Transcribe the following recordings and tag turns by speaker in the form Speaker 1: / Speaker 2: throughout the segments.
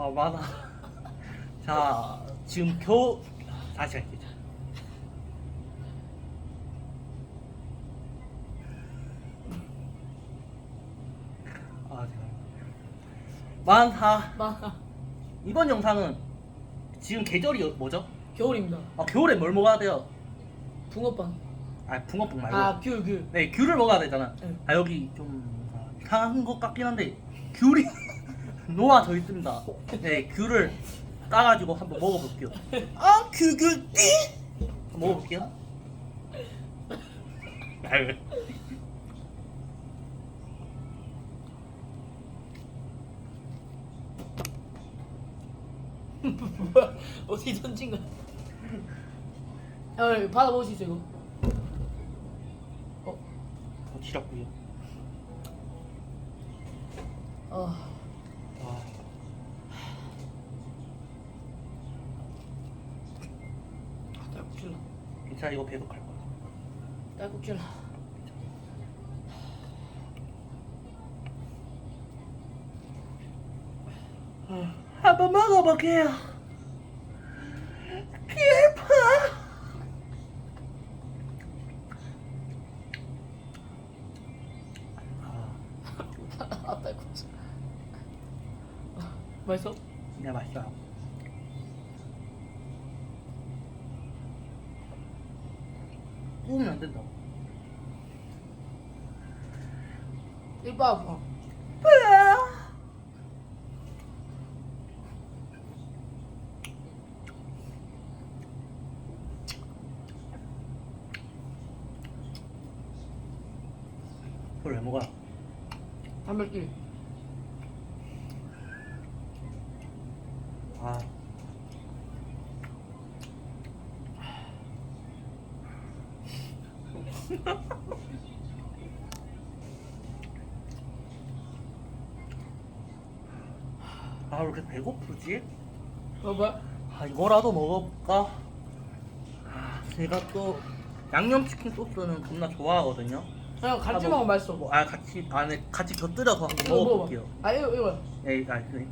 Speaker 1: 아 많아. 자 지금 겨우 다시 할게요. 아 제가 많다.
Speaker 2: 마
Speaker 1: 이번 영상은 지금 계절이 뭐죠?
Speaker 2: 겨울입니다.
Speaker 1: 아 겨울에 뭘 먹어야 돼요?
Speaker 2: 붕어빵.
Speaker 1: 아 붕어빵 말고.
Speaker 2: 아 귤.
Speaker 1: 네 귤을 먹어야 되잖아.
Speaker 2: 네.
Speaker 1: 아 여기 좀 이상한 것 같긴 한데 귤이 놓아져 있습니다. 네 귤을 따가지고 한번 먹어볼게요. 아 귤 한번 먹어볼게요. 아유.
Speaker 2: 뭐야? 어디 던진 거야? 야, 받아 먹을 수 있어 이거.
Speaker 1: 지렸고요.
Speaker 2: 아,
Speaker 1: 와.
Speaker 2: 딸꾹질나.
Speaker 1: 괜찮아 이거 배속할 거야.
Speaker 2: 딸꾹질나.
Speaker 1: 한번 먹어볼게요. 배파.
Speaker 2: 아, 딸꾹질. 맛있어?
Speaker 1: 네 맛있어요. 구우면 안 된다.
Speaker 2: 이봐 아파.
Speaker 1: 그걸 왜 먹어요?
Speaker 2: 단백질.
Speaker 1: 아. 아, 왜 이렇게 배고프지?
Speaker 2: 뭐야?
Speaker 1: 아, 이거라도 먹어볼까? 아, 제가 또 양념치킨 소스는 겁나 좋아하거든요.
Speaker 2: 그냥 같이
Speaker 1: 아,
Speaker 2: 먹으면 맛있어.
Speaker 1: 뭐, 아, 같이, 안에 같이 곁들여서 한번
Speaker 2: 이거
Speaker 1: 먹어볼게요.
Speaker 2: 아 이거.
Speaker 1: 에이, 아, 그래.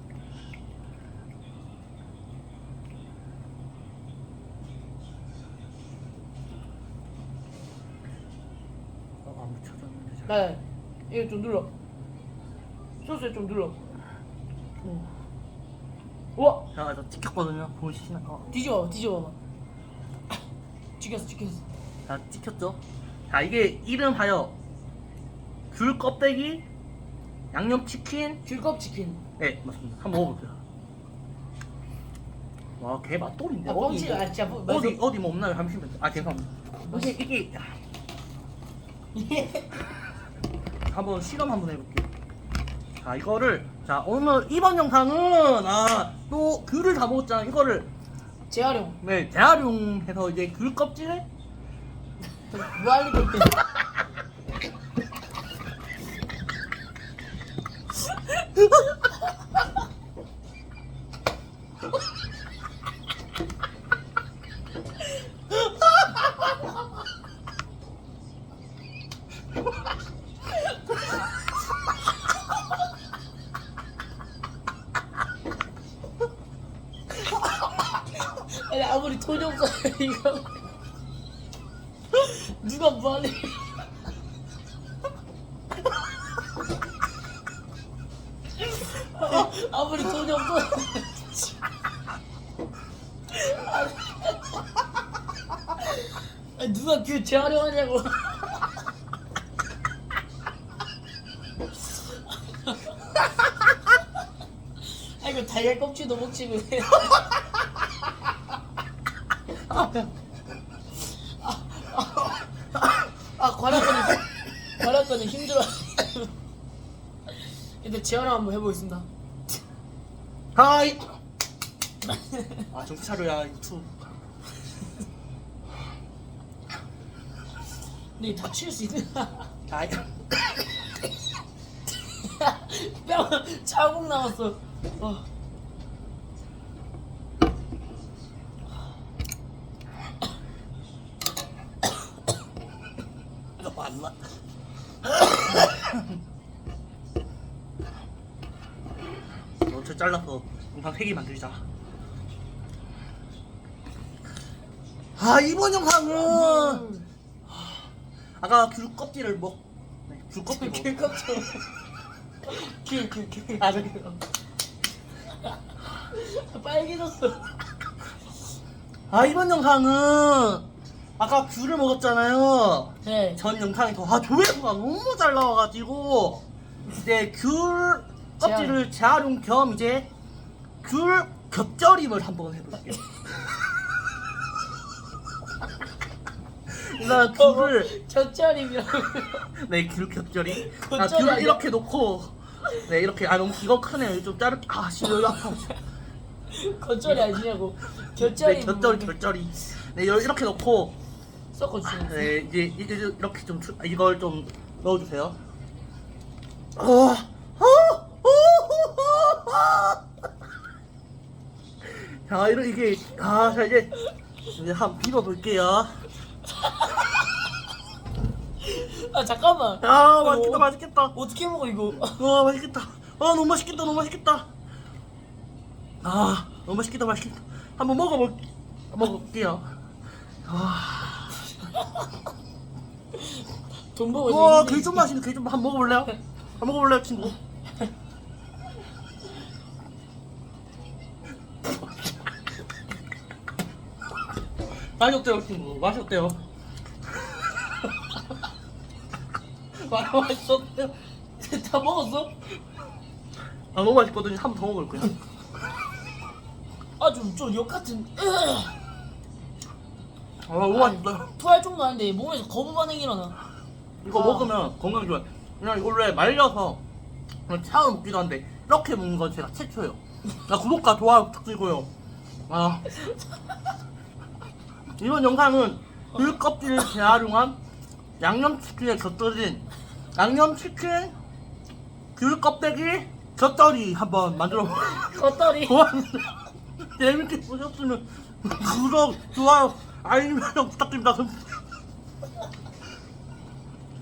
Speaker 1: 안 묻혀졌는데 잘.
Speaker 2: 나 이거 좀 눌러. 소스에 좀 눌러. 우와.
Speaker 1: 자, 저 찍혔거든요. 보이시나?
Speaker 2: 뒤집어봐. 찍혔어.
Speaker 1: 자, 찍혔죠? 자, 이게 이름하여 귤 껍데기 양념치킨.
Speaker 2: 귤껍 치킨.
Speaker 1: 네, 맞습니다. 한번 먹어볼게요. 와, 개 맛돌인데.
Speaker 2: 아, 뻥치. 아, 진짜 맛있어.
Speaker 1: 어디 뭐 없나요? 잠시만요. 아, 죄송합니다. 이게 한번 실험 한번 해볼게요. 자, 이거를 자 오늘 이번 영상은 또 귤을 다 먹었잖아. 이거를
Speaker 2: 재활용.
Speaker 1: 네 재활용해서 이제 귤 껍질에
Speaker 2: 무알리고 있대. 아니 아무리 돈이 없어 이거 누가 무알리? 아무리 돈이 없어. 아니, 누가 귤 재활용하냐고. 아 이거 달걀 껍질도 먹지 그래. 관악근이 힘들어. 일단 재활용 한번 해보겠습니다.
Speaker 1: 하이. 아 정신 차려야 유튜브.
Speaker 2: 근데 다칠 수 있나?
Speaker 1: 자,
Speaker 2: 뼈 자국 남았어.
Speaker 1: 이거 맞나? 저 겹쳐 잘라서 영상 3개 만들자. 아 이번 영상은 아까 귤 껍질을 귤 껍질
Speaker 2: 귤 껍질. 귤.
Speaker 1: 아 저기
Speaker 2: 빨개졌어.
Speaker 1: 아 이번 영상은 아까 귤을 먹었잖아요.
Speaker 2: 네.
Speaker 1: 전 영상에서 조회수가 너무 잘 나와가지고 이제 귤 껍질을 재활용 겸 이제 귤 겹절임을 한번 해볼게요. 나 귤을
Speaker 2: 젖절임이라고.
Speaker 1: 네 귤 겹절임. 아
Speaker 2: 겹절이
Speaker 1: 귤을
Speaker 2: 아니야?
Speaker 1: 이렇게 놓고 네 이렇게 아 너무 이거 크네 좀 자르 씨 여기 아파.
Speaker 2: 겉절이 아니냐고.
Speaker 1: 네
Speaker 2: 곁절임.
Speaker 1: 겹절이. 네 이렇게 놓고
Speaker 2: 섞어주세요.
Speaker 1: 네 이제 이렇게 좀 이걸 좀 넣어주세요. 자 이게 자 이제 한번 비벼볼게요.
Speaker 2: 아 잠깐만.
Speaker 1: 아 맛있겠다 맛있겠다.
Speaker 2: 어떻게 먹어 이거?
Speaker 1: 와 맛있겠다. 아 너무 맛있겠다 너무 맛있겠다. 아 너무 맛있겠다 맛있겠다. 한번 먹어볼게요.
Speaker 2: 돈 벌고
Speaker 1: 와
Speaker 2: 있는
Speaker 1: 게좀 맛있네 게 좀 한번 먹어볼래요? 한번 먹어볼래요 친구? 맛이 어때요 친구? 맛이 어때요? 맛있었대요?
Speaker 2: 다 먹었어?
Speaker 1: 아 너무 맛있거든요. 한 번 더 먹을 거야.
Speaker 2: 아좀역 같은.
Speaker 1: 아 너무 맛있다.
Speaker 2: 토할 정도 아닌데 몸에서 거부 반응이 일어나.
Speaker 1: 이거
Speaker 2: 아.
Speaker 1: 먹으면 건강 좋아요. 그냥 이걸 원래 말려서 그냥 차로 먹기도 한데 이렇게 먹는 건 제가 최초예요. 구독과 좋아요 부탁드리고요. 아 이번 영상은 귤 껍질을 재활용한 양념치킨에 곁들인 양념치킨 귤 껍데기 곁절이 한번 만들어
Speaker 2: 겉절이.
Speaker 1: 보았는데 재밌게 보셨으면 구독, 좋아요, 알림 설정 부탁드립니다.